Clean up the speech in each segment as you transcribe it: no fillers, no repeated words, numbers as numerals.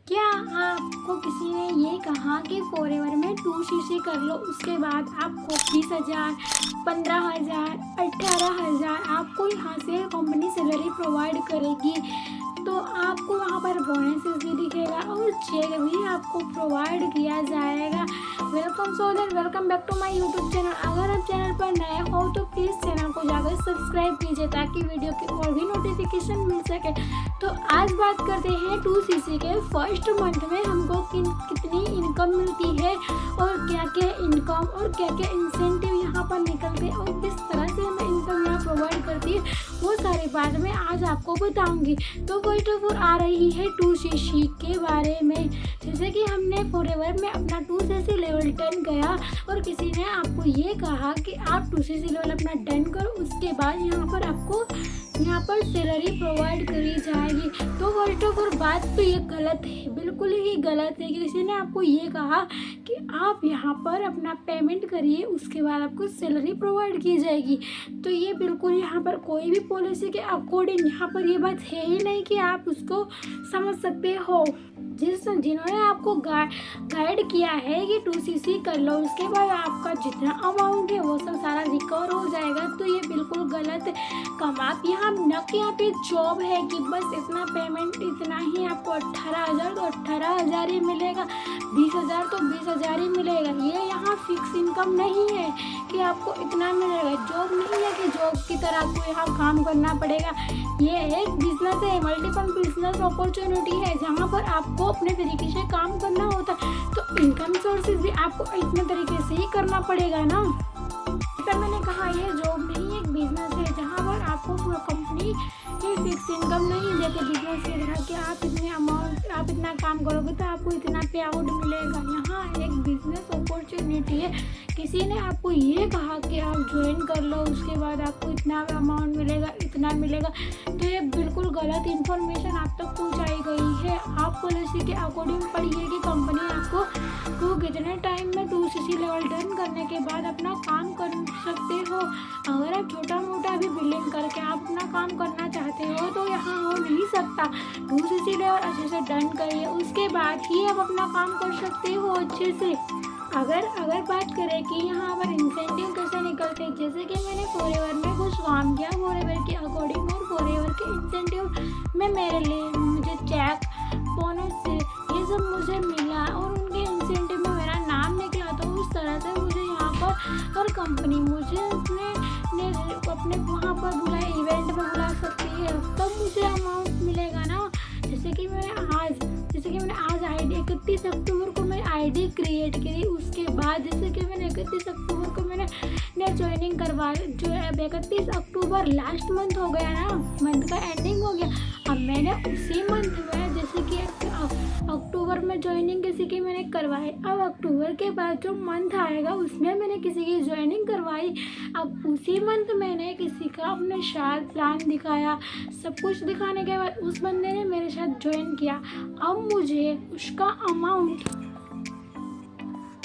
क्या आपको किसी ने ये कहा कि फॉरएवर में 2cc कर लो, उसके बाद आपको 20,000, 15,000, 18,000 आपको यहाँ से कंपनी सैलरी प्रोवाइड करेगी। तो आपको वहाँ पर बोनसेस भी दिखेगा और चेक भी आपको प्रोवाइड किया जाएगा। वेलकम सोदर, welcome back to my YouTube channel. अगर आप चैनल पर नए हो तो प्लीज़ चैनल को जाकर सब्सक्राइब कीजिए ताकि वीडियो की और भी नोटिफिकेशन मिल सके। तो आज बात करते हैं 2cc के फर्स्ट मंथ में हमको कितनी इनकम मिलती है और क्या क्या इनकम और क्या क्या इंसेंटिव यहाँ पर निकलते हैं और किस तरह से हमें इनकम यहाँ प्रोवाइड करती है, वो सारी बात मैं आज आपको बताऊंगी। तो फर्स्ट ऑफ ऑल आ रही है 2cc के बारे में। जैसे कि हमने फॉरएवर में अपना 2cc लेवल 10 गया और किसी ने आपको ये कहा कि आप 2cc लेवल अपना 10 करो, उसके बाद यहाँ पर सैलरी प्रोवाइड करी जाएगी। तो फर्स्ट ऑफ ऑल बात तो ये गलत है, बिल्कुल ही गलत है कि किसी ने आपको ये कहा कि आप यहाँ पर अपना पेमेंट करिए उसके बाद आपको सैलरी प्रोवाइड की जाएगी। तो ये बिल्कुल यहाँ पर कोई भी पॉलिसी के अकॉर्डिंग यहाँ पर ये बात है ही नहीं कि आप उसको समझ सकते हो। जिन्होंने आपको गाइड किया है कि 2cc कर लो, उसके बाद आपका जितना अमाउंट है वो सब सारा रिकवर हो जाएगा, तो ये बिल्कुल गलत है। आप यहाँ न कि यहाँ पे जॉब है कि बस इतना पेमेंट इतना ही आपको 18,000 तो 18,000 ही मिलेगा, 20,000 तो 20,000 ही मिलेगा। ये यहाँ फिक्स इनकम नहीं है कि आपको इतना मिलेगा। जॉब नहीं है कि जॉब की तरह आपको यहाँ काम करना पड़ेगा। ये एक बिजनेस है, मल्टीपल बिजनेस अपॉर्चुनिटी है जहाँ पर आपको अपने तरीके से काम करना होता है। तो इनकम सोर्सेज भी आपको इतने तरीके से ही करना पड़ेगा ना। जैसा मैंने कहा, ये जॉब नहीं है, एक बिजनेस है जहाँ पर आपको कंपनी की फिक्स इनकम नहीं देती बिजनेस के तरह कि आप इतने अमाउंट आप इतना काम करोगे तो आपको इतना पे आउट मिलेगा। यहाँ एक बिजनेस अपॉर्चुनिटी है। किसी ने आपको ये कहा कि आप ज्वाइन कर लो उसके बाद आपको इतना अमाउंट मिलेगा, इतना मिलेगा, तो ये बिल्कुल गलत इन्फॉर्मेशन आप तक पहुँचाई गई है। आप पॉलिसी के अकॉर्डिंग पढ़िए कि कंपनी आपको कितने टाइम में 2cc लेवल 10 करने के बाद अपना काम कर सकते हो। अगर आप छोटा मोटा भी बिलिंग करके आप अपना काम करना चाहते हो तो यहाँ हो नहीं सकता। 2cc लेवल अच्छे से डन करिए, उसके बाद ही आप अपना काम कर सकते हो अच्छे से। अगर बात करें कि यहाँ पर इंसेंटिव कैसे निकलते हैं, जैसे कि मैंने फॉरएवर में कुछ काम किया फॉरएवर के अकॉर्डिंग और फॉरएवर के इंसेंटिव में मेरे लिए मुझे चेक बोनस ये सब मुझे मिला और उनके इंसेंटिव में मेरा नाम निकला। तो उस तरह से मुझे यहाँ पर हर कंपनी मुझे अपने वहाँ पर बुलाए, इवेंट में बुला सकती है, तब मुझे अमाउंट मिलेगा ना। जैसे कि मैंने आज आईडी 31 अक्टूबर को मैं आईडी क्रिएट करी, उसके बाद जैसे कि मैंने 31 अक्टूबर को मैंने ज्वाइनिंग करवा, जो 31 अक्टूबर लास्ट मंथ हो गया ना, मंथ का एंडिंग हो गया। अब मैंने उसी मंथ में जैसे कि अक्टूबर में ज्वाइनिंग किसी की मैंने करवाई, अब अक्टूबर के बाद जो मंथ आएगा उसमें मैंने किसी की ज्वाइनिंग करवाई। अब उसी मंथ मैंने किसी का अपने साथ प्लान दिखाया, सब कुछ दिखाने के बाद उस बंदे ने मेरे साथ ज्वाइन किया। अब मुझे उसका अमाउंट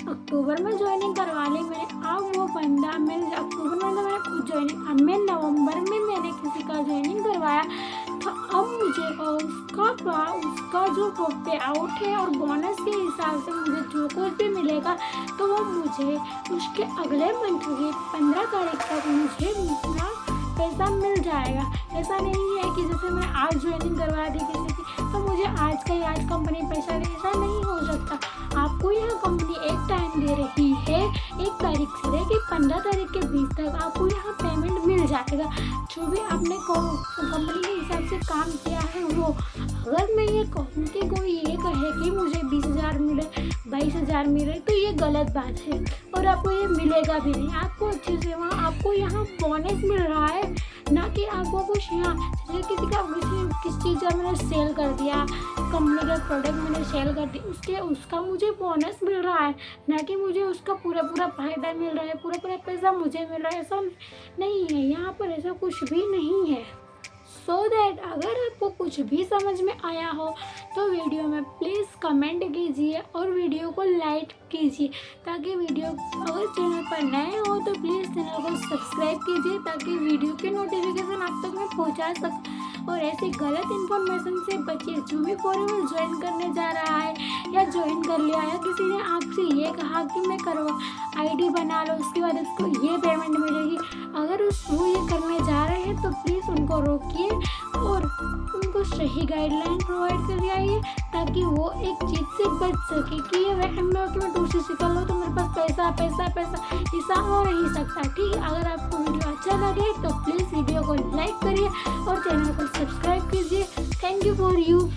अक्टूबर में ज्वाइनिंग करवा ली मैंने। अब वो बंदा मैंने अक्टूबर में तो मैंने खुद ज्वाइनिंग, अब मैं नवंबर में मैंने किसी का ज्वाइनिंग करवाया, तो अब मुझे उसका जो पे आउट है और बोनस के हिसाब से मुझे जो कुछ भी मिलेगा तो वो मुझे उसके अगले मंथ की 15 तारीख तक मुझे अपना पैसा मिल जाएगा। ऐसा नहीं है कि जैसे मैं आज ज्वाइनिंग करवा दी किसी की तो मुझे आज कंपनी पैसा दे, ऐसा नहीं हो सकता। आपको यह कंपनी एक टाइम दे रही है, 1 तारीख से लेकर 15 तारीख के बीच तक आपको यहाँ पेमेंट मिल जाएगा। जो भी आपने कंपनी के हिसाब से काम किया है वो। अगर मैं ये कहूँ कि कोई ये कहे कि मुझे 20,000 मिले, 22,000 मिले, तो ये गलत बात है और आपको ये मिलेगा भी नहीं। आपको अच्छे से वहाँ आपको यहाँ बोनस मिल रहा है, ना कि आपको कुछ यहाँ जैसे किसी चीज़ का मैंने सेल कर दिया, कंपनी का प्रोडक्ट मैंने सेल कर दिया, उसका मुझे बोनस मिल रहा है, ना कि मुझे उसका पूरा फायदा मिल रहा है, पूरा पैसा मुझे मिल रहा है। ऐसा नहीं है, यहाँ पर ऐसा कुछ भी नहीं है। सो दैट अगर आपको कुछ भी समझ में आया हो तो वीडियो में प्लीज़ कमेंट कीजिए और वीडियो को लाइक कीजिए, ताकि वीडियो अगर चैनल पर नए हो तो प्लीज़ चैनल को सब्सक्राइब कीजिए ताकि वीडियो के नोटिफिकेशन आप तक मैं पहुँचा सकूँ। और ऐसे गलत इन्फॉर्मेशन से बचिए। जो भी फॉरेवर ज्वाइन करने जा रहा है या ज्वाइन कर लिया है, किसी ने आपसे ये कहा कि मैं करवा आईडी बना लो, उसके बाद उसको ये पेमेंट मिलेगी, अगर वो ये करने जा रहे हैं तो प्लीज़ उनको रोकिए और उनको सही गाइडलाइन प्रोवाइड कर आइए, ताकि वो एक चीज़ से बच सके कि ये वहम में हो कि मैं 2cc कर लो तो मेरे पास पैसा पैसा पैसा, ऐसा हो नहीं सकता। ठीक है, अगर आपको वीडियो अच्छा लगे तो प्लीज़ वीडियो को लाइक करिए और चैनल को सब्सक्राइब कीजिए। Thank you for you.